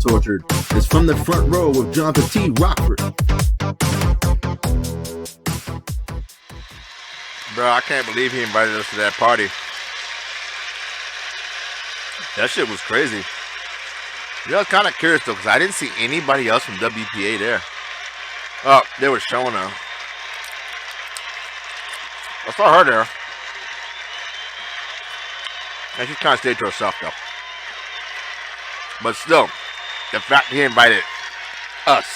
tortured is From the Front Row with Johnathan T. Rokford. Bro, I can't believe he invited us to that party. That shit was crazy. You know, I was kind of curious though, because I didn't see anybody else from WPA there. Oh, they were showing up. I saw her there. And she kind of stayed to herself though. But still, the fact he invited us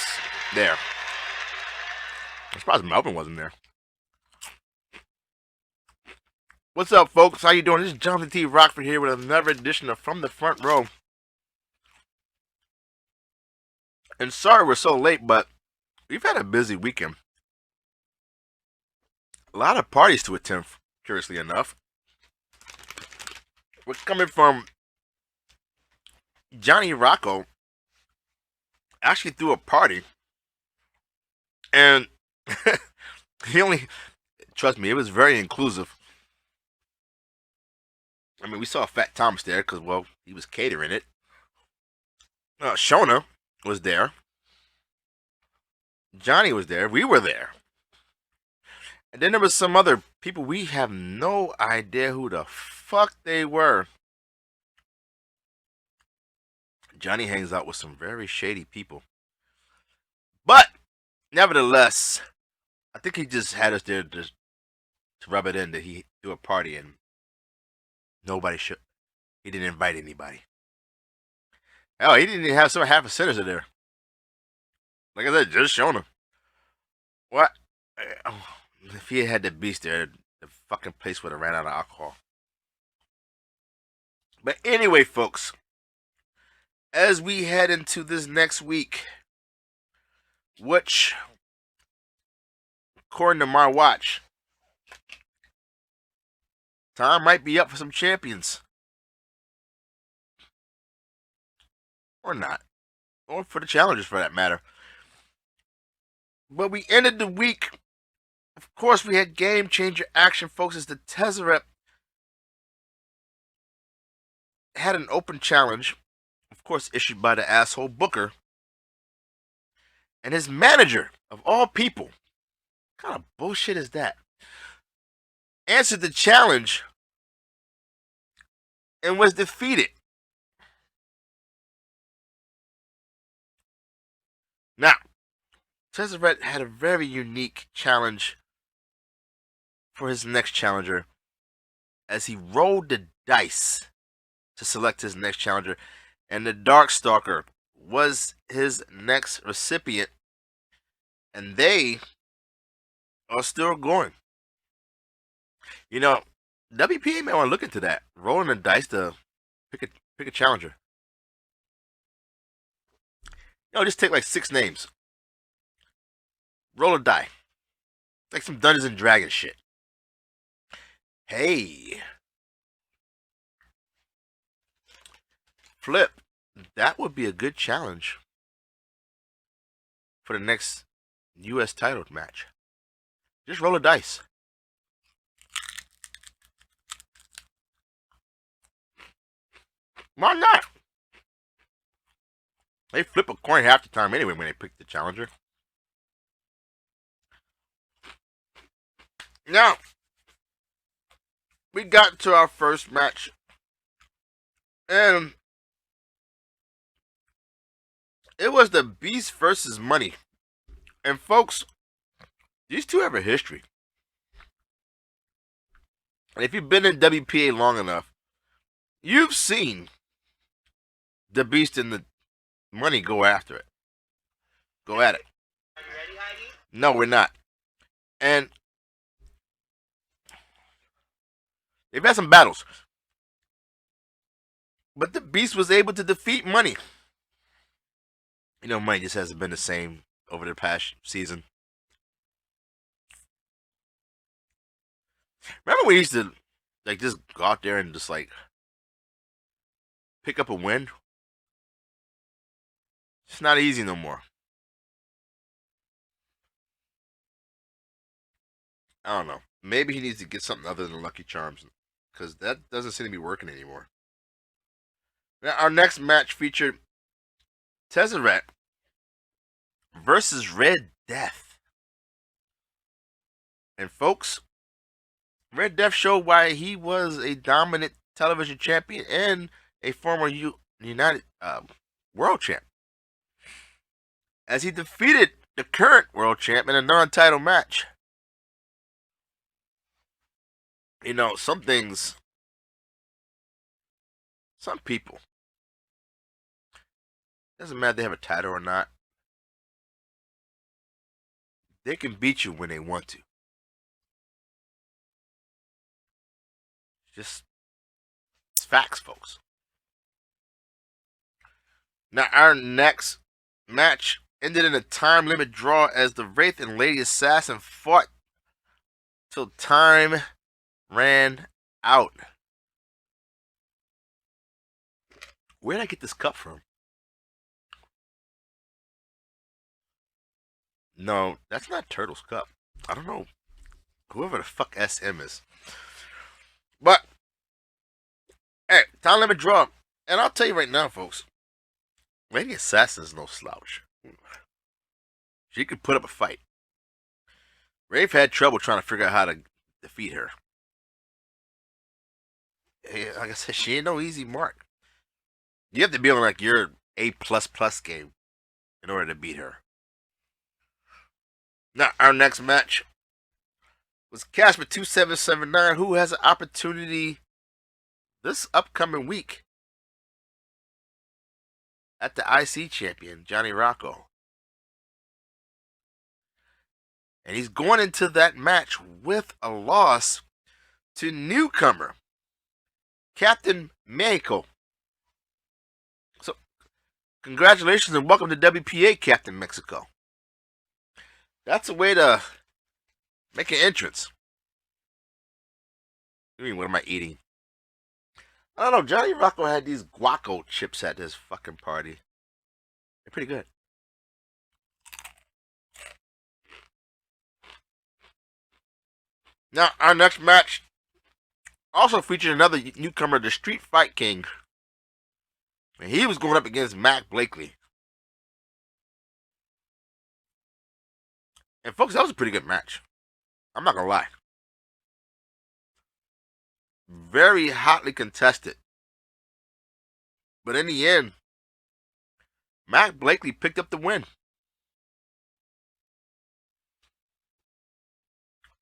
there. I'm surprised Melvin wasn't there. What's up, folks? How you doing? This is Johnathan T. Rokford here with another edition of From the Front Row. And sorry we're so late, but we've had a busy weekend. A lot of parties to attend, curiously enough. We're coming from Johnny Rocco actually threw a party, and he only, trust me, it was very inclusive. I mean, we saw Fat Thomas there because, well, he was catering it. Shona was there. Johnny was there. We were there. And then there was some other people. We have no idea who the fuck they were. Johnny hangs out with some very shady people. But, nevertheless, I think he just had us there to rub it in that he threw a party and nobody should. He didn't invite anybody. Hell, he didn't even have some half a senator there. Like I said, just showing him. What? If he had the beast there, the fucking place would have ran out of alcohol. But anyway, folks, as we head into this next week, which, according to my watch, time might be up for some champions. Or not. Or for the challengers, for that matter. But we ended the week. Of course, we had game changer action, folks, as the Tezzeret had an open challenge, of course, issued by the asshole Booker. And his manager, of all people, what kind of bullshit is that? Answered the challenge and was defeated. Now, Tezzeret had a very unique challenge for his next challenger as he rolled the dice to select his next challenger, and the Darkstalker was his next recipient, and they are still going. You know, WPA may want to look into that, rolling the dice to pick a challenger. You know, just take like 6 names. Roll a die. Like some Dungeons and Dragons shit. Hey. Flip. That would be a good challenge for the next U.S. title match. Just roll a dice. Why not? They flip a coin half the time anyway when they pick the challenger. Now, we got to our first match. And it was the Beast versus Money. And folks, these two have a history. And if you've been in WPA long enough, you've seen the Beast and the Money go after it. Go at it. Are you ready, Heidi? No, we're not. And they've had some battles. But the Beast was able to defeat Money. You know, Money just hasn't been the same over the past season. Remember when he used to like just go out there and just like pick up a win? It's not easy no more. I don't know. Maybe he needs to get something other than Lucky Charms, because that doesn't seem to be working anymore. Now, our next match featured Tezzeret versus Red Death. And folks, Red Death showed why he was a dominant television champion and a former United World Champ, as he defeated the current World Champ in a non-title match. You know, some things, some people, doesn't matter if they have a title or not, they can beat you when they want to. Just, it's facts, folks. Now, our next match ended in a time limit draw as the Wraith and Lady Assassin fought till time ran out. Where did I get this cup from? No, that's not Turtle's cup. I don't know. Whoever the fuck SM is. But, hey, time limit draw. And I'll tell you right now, folks, Lady Assassin is no slouch. She could put up a fight. Rafe had trouble trying to figure out how to defeat her. Hey, like I said, she ain't no easy mark. You have to be on like your A++ game in order to beat her. Now, our next match was Casper 2779, who has an opportunity this upcoming week at the IC champion, Johnny Rocco. And he's going into that match with a loss to newcomer, Captain Mexico. So, congratulations and welcome to WPA, Captain Mexico. That's a way to make an entrance. I mean, what am I eating? I don't know. Johnny Rocco had these guaco chips at his fucking party. They're pretty good. Now, our next match also featured another newcomer, the Street Fight King. And he was going up against Mac Blakely. And folks, that was a pretty good match. I'm not gonna lie. Very hotly contested. But in the end, Mac Blakely picked up the win.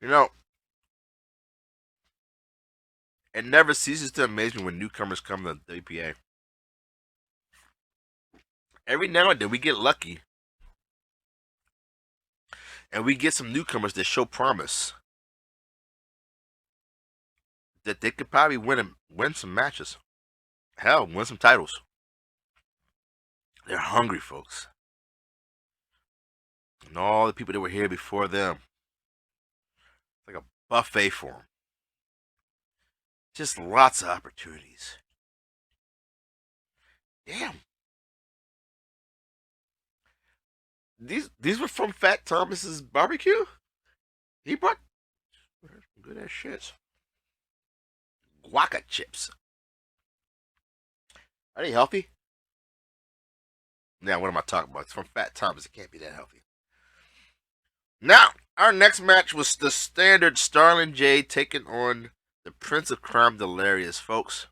You know, it never ceases to amaze me when newcomers come to the WPA. Every now and then we get lucky. And we get some newcomers that show promise that they could probably win some matches. Hell, win some titles. They're hungry, folks. And all the people that were here before them. It's like a buffet for them. Just lots of opportunities. Damn. These were from Fat Thomas's barbecue? He brought good ass shits. Guaca chips. Are they healthy? Now, what am I talking about? It's from Fat Thomas. It can't be that healthy. Now, our next match was the standard Starlin J taking on the Prince of Crime Delirious, folks.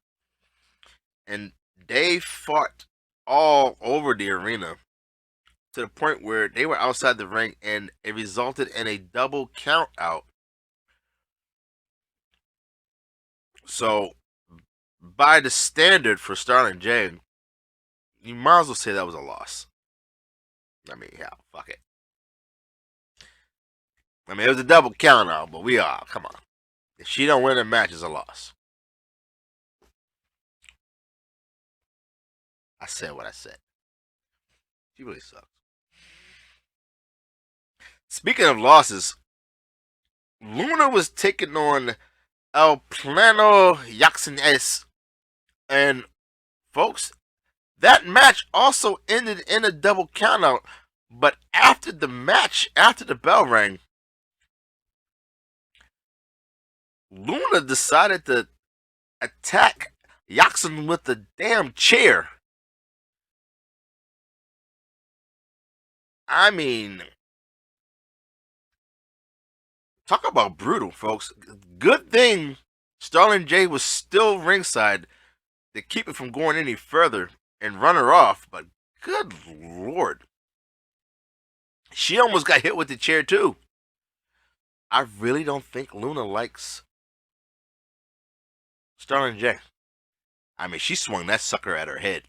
And they fought all over the arena to the point where they were outside the ring and it resulted in a double count out. So, by the standard for Starlin J, you might as well say that was a loss. I mean, yeah, fuck it. I mean, it was a double count out, but come on. If she don't win a match, it's a loss. I said what I said. She really sucks. Speaking of losses, Luna was taking on El Plano Yaxines. And, folks, that match also ended in a double countout. But after the match, after the bell rang, Luna decided to attack Yaxin with the damn chair. I mean, talk about brutal, folks. Good thing Starling J was still ringside to keep it from going any further and run her off, but good lord. She almost got hit with the chair, too. I really don't think Luna likes Starling J. I mean, she swung that sucker at her head.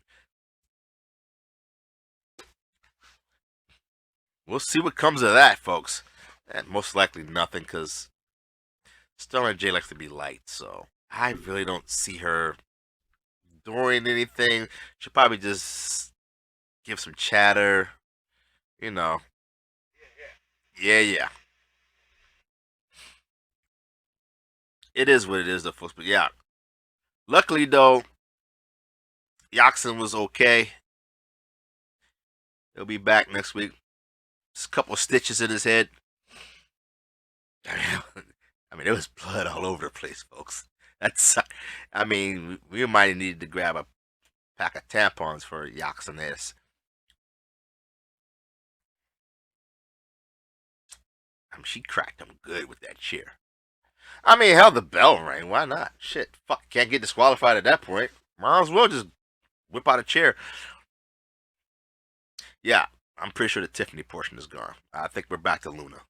We'll see what comes of that, folks. And most likely nothing, because Starling J likes to be light, so I really don't see her doing anything. She'll probably just give some chatter, you know. Yeah. It is what it is, though, folks. But yeah, luckily though, Yaxon was okay. He'll be back next week. Just a couple of stitches in his head. I mean, there was blood all over the place, folks. That's, I mean, we might have needed to grab a pack of tampons for Yaxon this. I mean, she cracked him good with that chair. I mean, hell, the bell rang. Why not? Shit, fuck, can't get disqualified at that point. Might as well just whip out a chair. Yeah, I'm pretty sure the Tiffany portion is gone. I think we're back to Luna.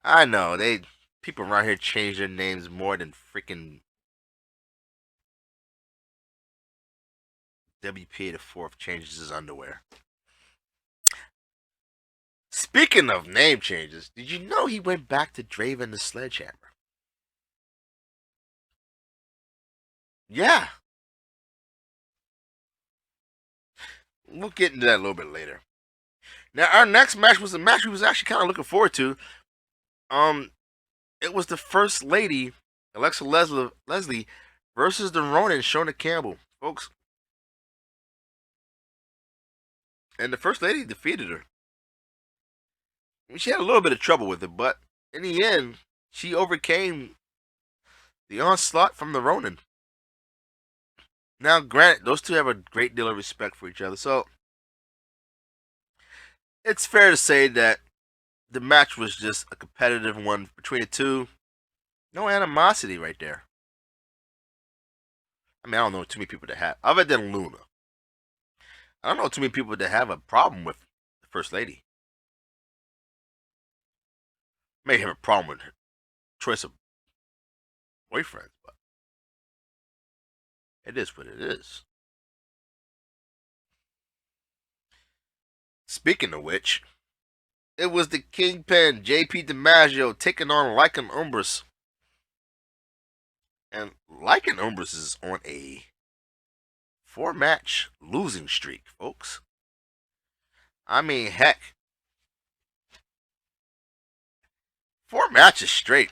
I know people around here change their names more than freaking WPA the Fourth changes his underwear. Speaking of name changes, did you know he went back to Draven the Sledgehammer? Yeah. We'll get into that a little bit later. Now, our next match was a match we was actually kind of looking forward to. It was the First Lady, Alexa Leslie, versus the Ronin, Shona Campbell, folks. And the First Lady defeated her. I mean, she had a little bit of trouble with it, but in the end, she overcame the onslaught from the Ronin. Now, granted, those two have a great deal of respect for each other, so it's fair to say that the match was just a competitive one between the two. No animosity right there. I mean, I don't know too many people that have, other than Luna. I don't know too many people that have a problem with the First Lady. May have a problem with her choice of boyfriends, but it is what it is. Speaking of which, it was the Kingpin, JP DiMaggio, taking on Lycan Umbris. And Lycan Umbris is on a 4-match losing streak, folks. I mean, heck, 4 matches straight.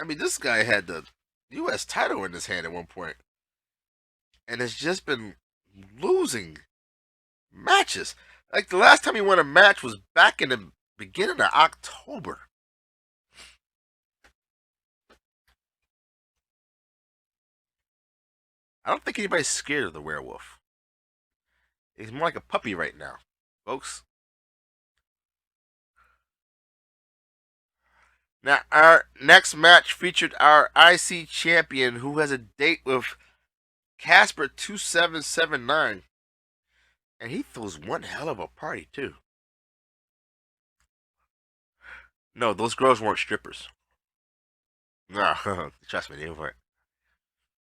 I mean, this guy had the U.S. title in his hand at one point, and has just been losing matches. Like, the last time he won a match was back in the beginning of October. I don't think anybody's scared of the werewolf. He's more like a puppy right now, folks. Now, our next match featured our IC champion, who has a date with Casper 2779. And he throws one hell of a party, too. No, those girls weren't strippers. No, trust me, they weren't.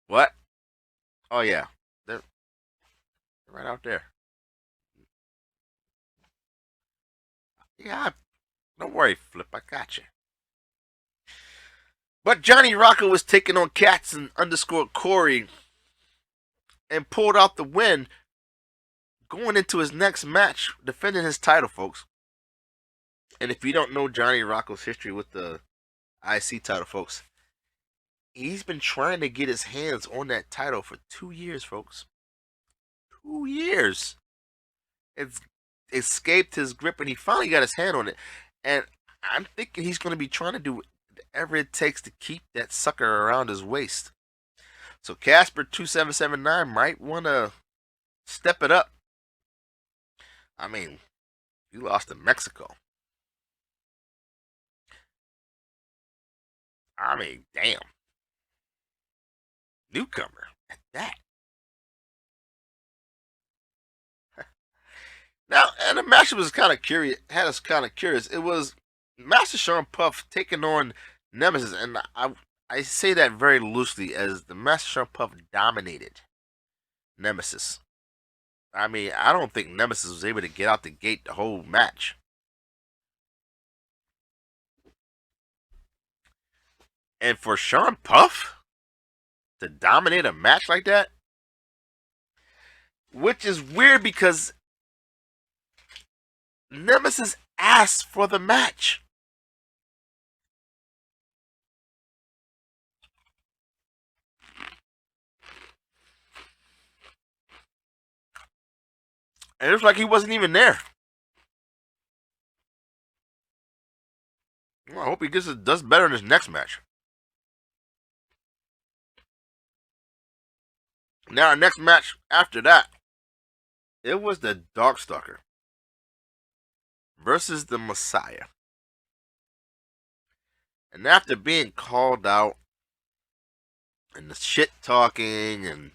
What? Oh, yeah. They're right out there. Yeah, don't worry, Flip. I got you. But Johnny Rocco was taking on Katzen _ Corey and pulled out the win, going into his next match, defending his title, folks. And if you don't know Johnny Rocco's history with the IC title, folks, he's been trying to get his hands on that title for 2 years, folks. 2 years. It's escaped his grip, and he finally got his hand on it. And I'm thinking he's going to be trying to do whatever it takes to keep that sucker around his waist. So Casper 2779 might want to step it up. I mean, you lost to Mexico. I mean, damn. Newcomer at that. Now, and the match was kind of curious. Had us kind of curious. It was Master Sean Puff taking on Nemesis, and I say that very loosely, as the Master Sean Puff dominated Nemesis. I mean, I don't think Nemesis was able to get out the gate the whole match. And for Sean Puff to dominate a match like that, which is weird because Nemesis asked for the match. And it was like he wasn't even there. Well, I hope he does better in his next match. Now, our next match after that, it was the Darkstalker versus the Messiah. And after being called out and the shit talking and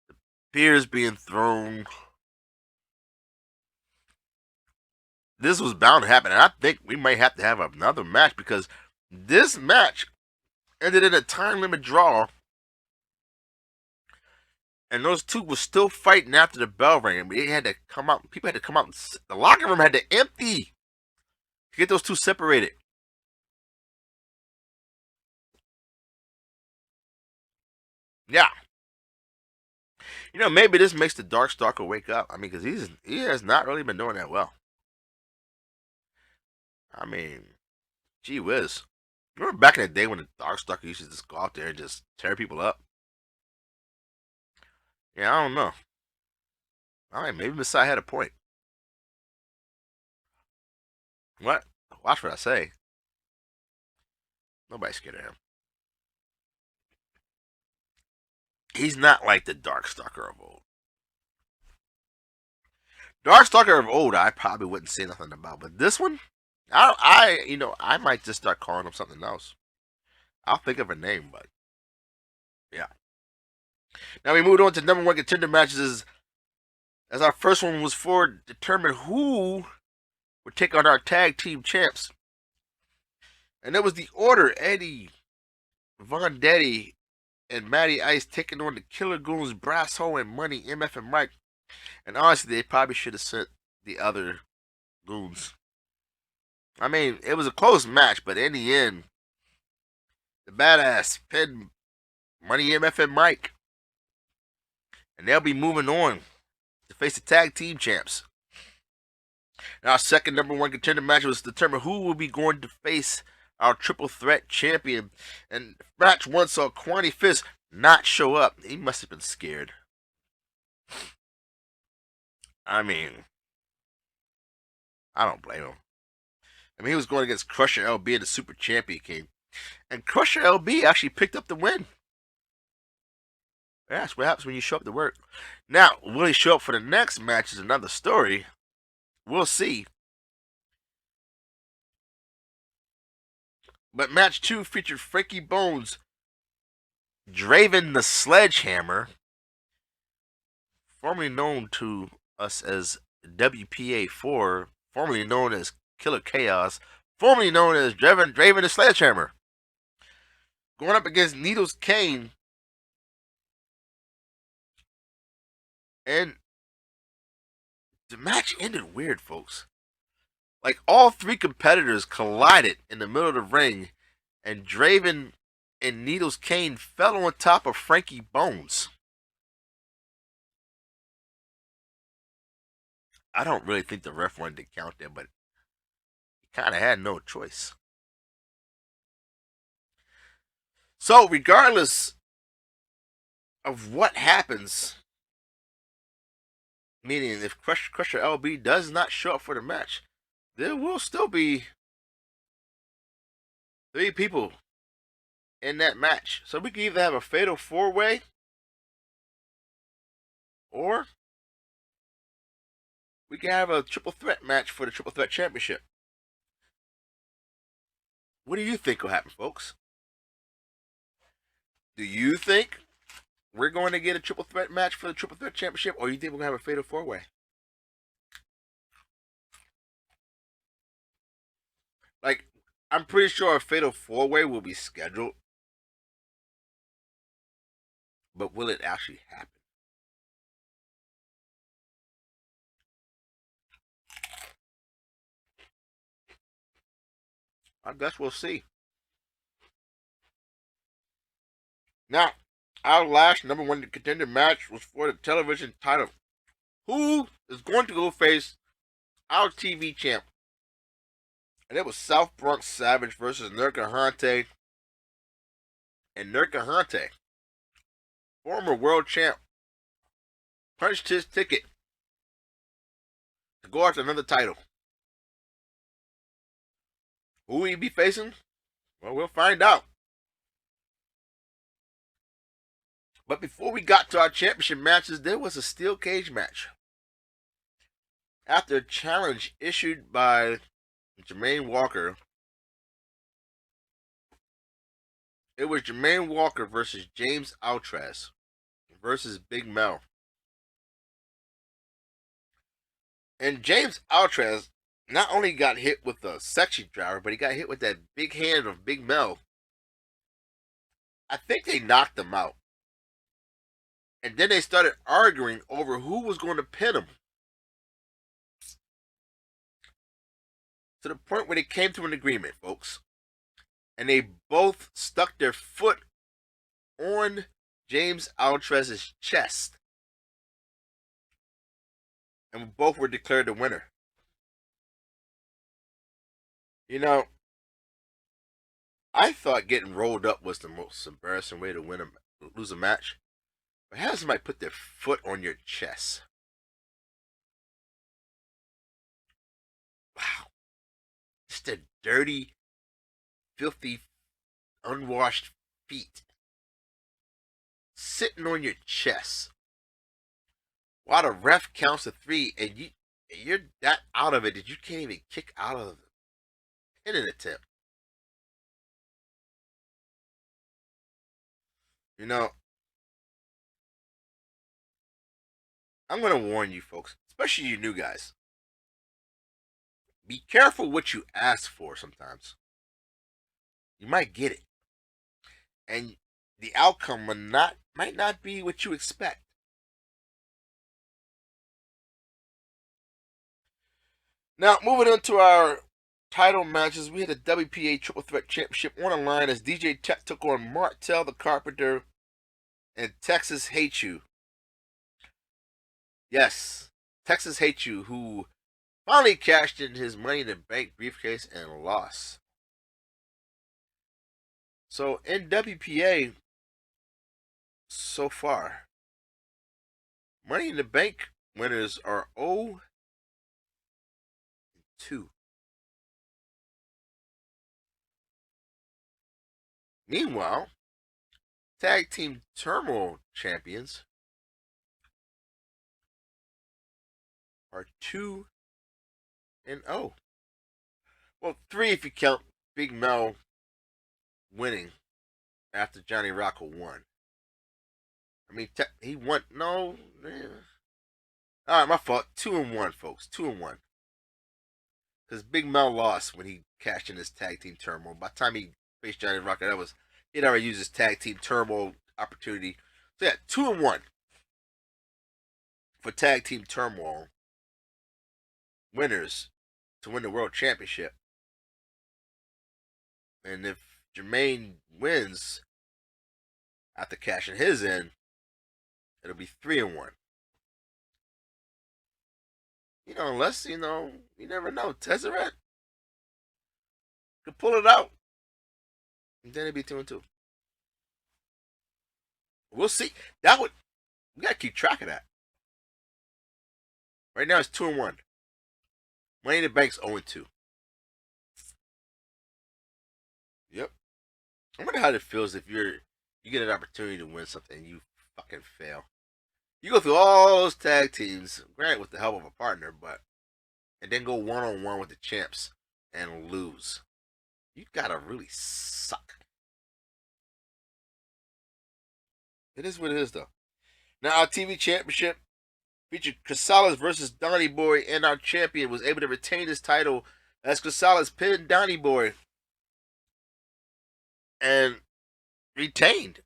the beers being thrown, this was bound to happen. And I think we might have to have another match, because this match ended in a time limit draw. And those two were still fighting after the bell rang. They had to come out. People had to come out. The locker room had to empty to get those two separated. Yeah. You know, maybe this makes the Darkstalker wake up. I mean, because he has not really been doing that well. I mean, gee whiz. Remember back in the day when the Darkstalker used to just go out there and just tear people up? Yeah, I don't know. All right, maybe Messiah had a point. What? Watch what I say. Nobody's scared of him. He's not like the Darkstalker of old. Darkstalker of old, I probably wouldn't say nothing about, but this one, I might just start calling him something else. I'll think of a name, but yeah. Now we moved on to number one contender matches, as our first one was for determine who would take on our tag team champs, and it was the Order, Eddie Von Daddy and Matty Ice taking on the Killer Goons, Brass Hole and Money, MF and Mike. And honestly, they probably should have sent the other goons. I mean, it was a close match, but in the end, the Badass pinned Money, MF and Mike. And they'll be moving on to face the tag team champs. And our second number one contender match was to determine who will be going to face our triple threat champion. And match one saw Quanty Fist not show up. He must have been scared. I mean, I don't blame him. I mean, he was going against Crusher LB and the Super Champion King. And Crusher LB actually picked up the win. That's what happens when you show up to work. Now, will he show up for the next match is another story. We'll see. But match two featured Frankie Bones, Draven the Sledgehammer, formerly known to us as WPA4, formerly known as Killer Chaos, formerly known as Draven the Sledgehammer, going up against Needles Kane. And the match ended weird, folks. Like, all three competitors collided in the middle of the ring, and Draven and Needles Kane fell on top of Frankie Bones. I don't really think the ref wanted to count that, but he kind of had no choice. So, regardless of what happens, meaning if Crusher LB does not show up for the match, there will still be 3 people in that match. So we can either have a fatal 4-way, or we can have a triple threat match for the triple threat championship. What do you think will happen, folks? Do you think we're going to get a triple threat match for the triple threat championship, or do you think we're going to have a fatal four-way? Like, I'm pretty sure a fatal four-way will be scheduled, but will it actually happen? I guess we'll see. Now, our last number one contender match was for the television title. Who is going to go face our TV champ? And it was South Bronx Savage versus Johnathan. And Johnathan, former world champ, punched his ticket to go after another title. Who will he be facing? Well, we'll find out. But before we got to our championship matches, there was a steel cage match. After a challenge issued by Jermaine Walker, it was Jermaine Walker versus James Outras versus Big Mel. And James Outras not only got hit with a section driver, but he got hit with that big hand of Big Mel. I think they knocked him out. And then they started arguing over who was going to pin him. To the point where they came to an agreement, folks. And they both stuck their foot on James Outras' chest. And both were declared the winner. You know, I thought getting rolled up was the most embarrassing way to lose a match. But how does somebody put their foot on your chest? Wow. Just a dirty, filthy, unwashed feet sitting on your chest while the ref counts to 3 and you're that out of it that you can't even kick out of the pinning attempt. You know, I'm going to warn you folks, especially you new guys. Be careful what you ask for sometimes. You might get it. And the outcome might not be what you expect. Now, moving into our title matches, we had the WPA Triple Threat Championship on the line as DJ Tech took on Martel the Carpenter and Texas Hate You. Yes, Texas Hate You, who finally cashed in his Money in the Bank briefcase and lost. So in WPA, so far, Money in the Bank winners are 0-2. Meanwhile, Tag Team Turmoil champions are 2-0. Well, 3 if you count Big Mel winning after Johnny Rocco won. I mean, he won. No, man. All right, my fault. 2-1, folks. 2-1. Because Big Mel lost when he cashed in his tag team turmoil. By the time he faced Johnny Rocco, he'd already used his tag team turmoil opportunity. So yeah, 2-1 for tag team turmoil winners to win the world championship. And if Jermaine wins after cashing his in, it'll be 3-1. Unless, you never know. Tezzeret could pull it out. And then it'd be 2-2. We'll see. We gotta keep track of that. Right now it's 2-1. Money in the Bank's 0-2. Yep. I wonder how it feels if you get an opportunity to win something and you fucking fail. You go through all those tag teams, granted with the help of a partner, and then go 1-on-1 with the champs and lose. You gotta really suck. It is what it is, though. Now, our TV championship featured Crisales versus Donnie Boy, and our champion was able to retain his title as Crisales pinned Donnie Boy and retained.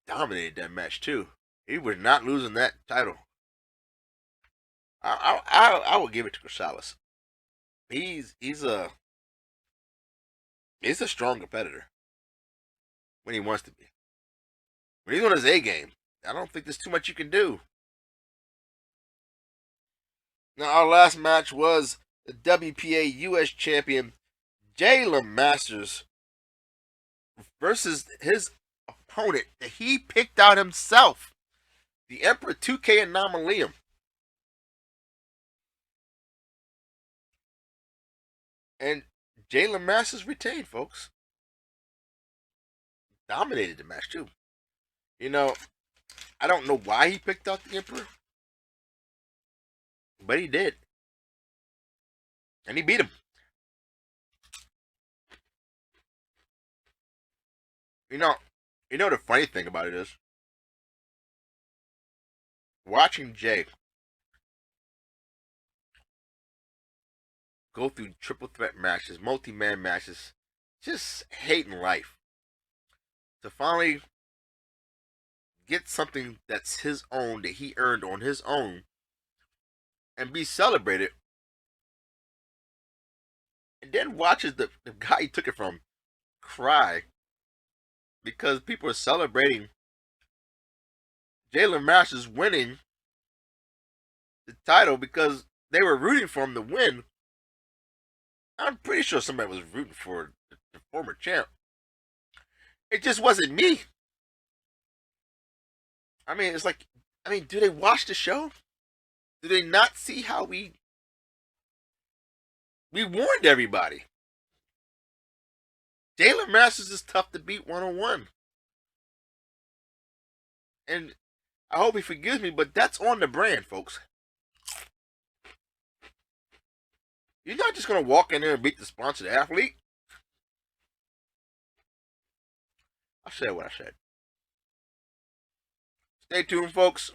Dominated that match, too. He was not losing that title. I would give it to Crisales. He's a strong competitor when he wants to be. When he's on his A game, I don't think there's too much you can do. Now, our last match was the WPA US champion Jalen Masters versus his opponent that he picked out himself, the Emperor 2K Anomaly. And Jalen Masters retained, folks. Dominated the match, too. You know, I don't know why he picked out the Emperor, but he did. And he beat him. You know the funny thing about it is, watching Jay go through triple threat matches, multi-man matches, just hating life, to finally get something that's his own, that he earned on his own, and be celebrated, and then watches the guy he took it from cry because people are celebrating Jalen Masters winning the title because they were rooting for him to win. I'm pretty sure somebody was rooting for the former champ. It just wasn't me. I mean, it's like, do they watch the show? Do they not see how we warned everybody? Jalen Masters is tough to beat 1-on-1. And I hope he forgives me, but that's on the brand, folks. You're not just going to walk in there and beat the sponsored athlete. I said what I said. Stay tuned, folks.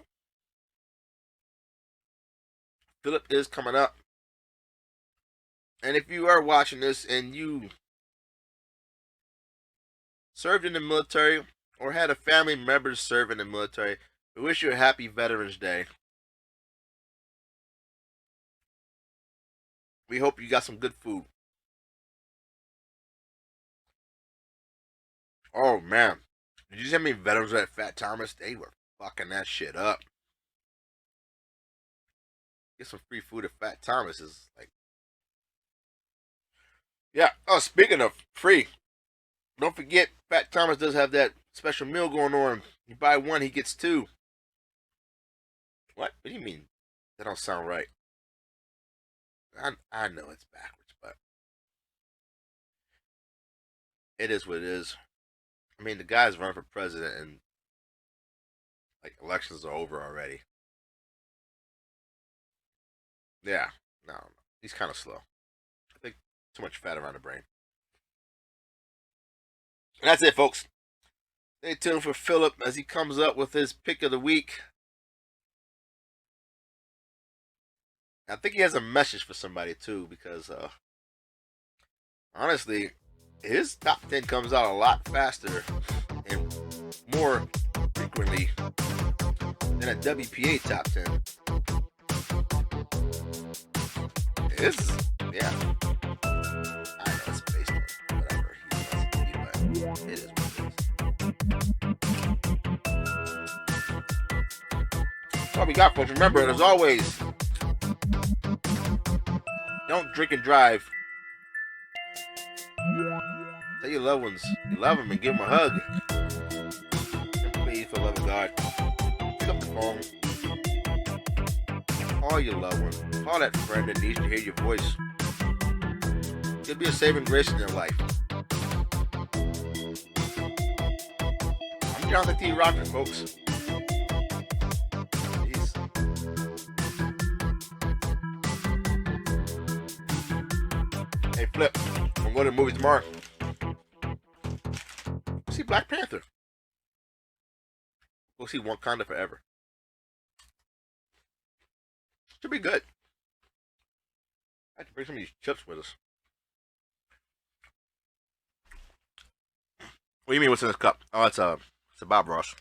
Philip is coming up. And if you are watching this and you served in the military or had a family member serve in the military, we wish you a happy Veterans Day. We hope you got some good food. Oh, man. Did you see how many veterans were at Fat Thomas? They were fucking that shit up. Get some free food at Fat Thomas is like... Yeah. Oh, speaking of free, don't forget, Fat Thomas does have that special meal going on. You buy one, he gets two. What do you mean? That don't sound right. I know it's backwards, but it is what it is. I mean, the guy's running for president, and like elections are over already. Yeah, no, he's kind of slow. I think too much fat around the brain. And that's it, folks. Stay tuned for Philip as he comes up with his pick of the week. I think he has a message for somebody too, because honestly, his top 10 comes out a lot faster and more frequently than a WPA top 10. Yeah. I know it's based on whatever he wants to be, but it is what it is. That's all we got, folks. Remember, as always, don't drink and drive. Tell your loved ones you love them and give them a hug. And please, for the love of God, pick up the phone. Call your loved one. Call that friend that needs to hear your voice. It'll be a saving grace in their life. I'm Johnathan T. Rokford, folks. Flip. I'm going to the movies tomorrow. See Black Panther. We'll see Wakanda Forever. Should be good. I have to bring some of these chips with us. What do you mean? What's in this cup? Oh, it's a Bob Ross.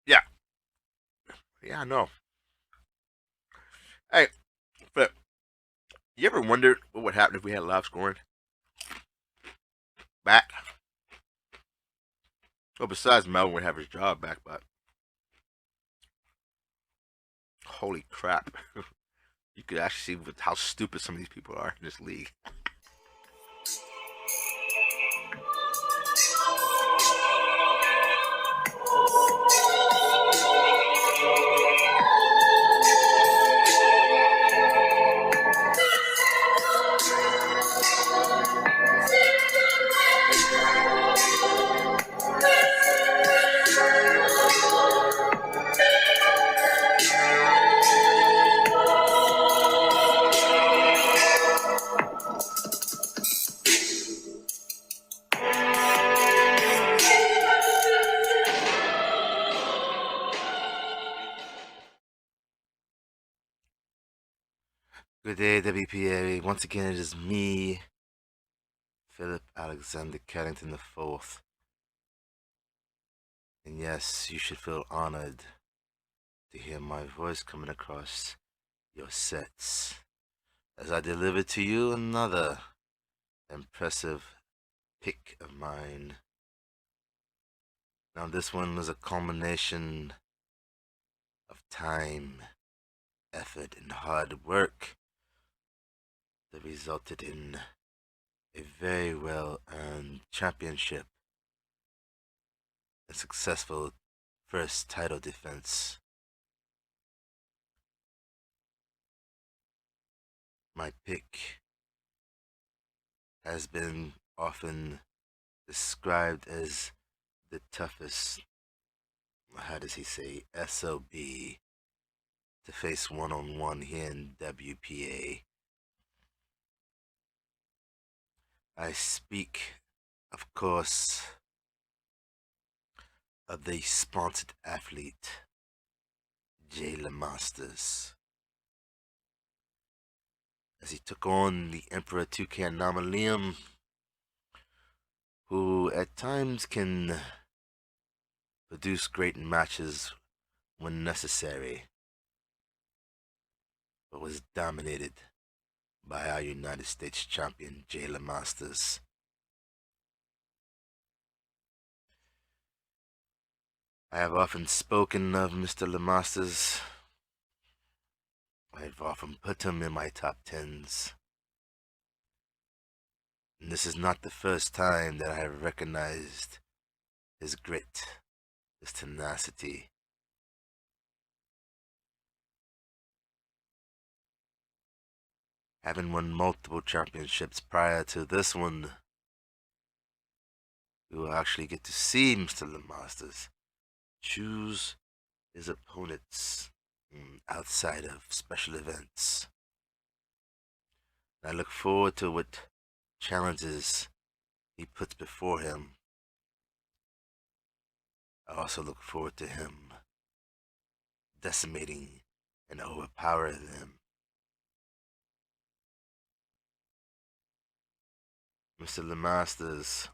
Yeah, yeah, I know. Hey, Flip. You ever wondered what would happen if we had live scoring back? Well, besides Melvin would have his job back, but holy crap. You could actually see how stupid some of these people are in this league. Good day, WPA. Once again, it is me, Philip Alexander Carrington IV. And yes, you should feel honored to hear my voice coming across your sets as I deliver to you another impressive pick of mine. Now, this one was a culmination of time, effort, and hard work that resulted in a very well earned championship, a successful first title defense. My pick has been often described as the toughest, how does he say, SOB to face one-on-one here in WPA. I speak, of course, of the sponsored athlete, Jayla Masters, as he took on the Emperor 2K Anomalium, who at times can produce great matches when necessary, but was dominated by our United States champion, Jayla Masters. I have often spoken of Mr. Lemasters. I've often put him in my top 10s. And this is not the first time that I have recognized his grit, his tenacity. Having won multiple championships prior to this one, we will actually get to see Mr. Lemasters choose his opponents outside of special events. I look forward to what challenges he puts before him. I also look forward to him decimating and overpowering them. Mr. Lemasters,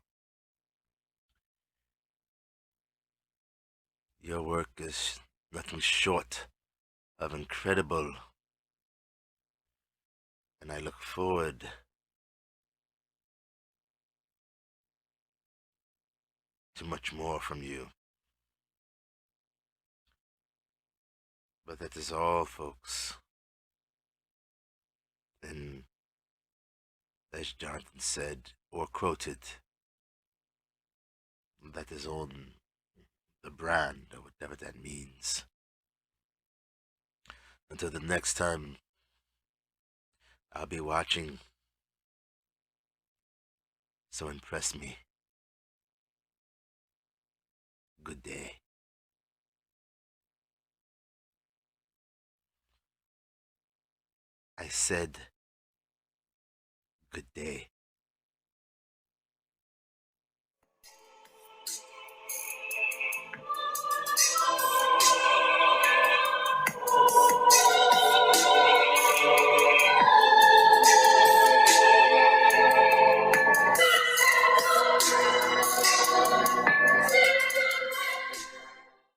your work is nothing short of incredible, and I look forward to much more from you. But that is all, folks. And as Johnathan said, or quoted, that is on the brand, or whatever that means. Until the next time I'll be watching, so impress me. Good day. I said Good day.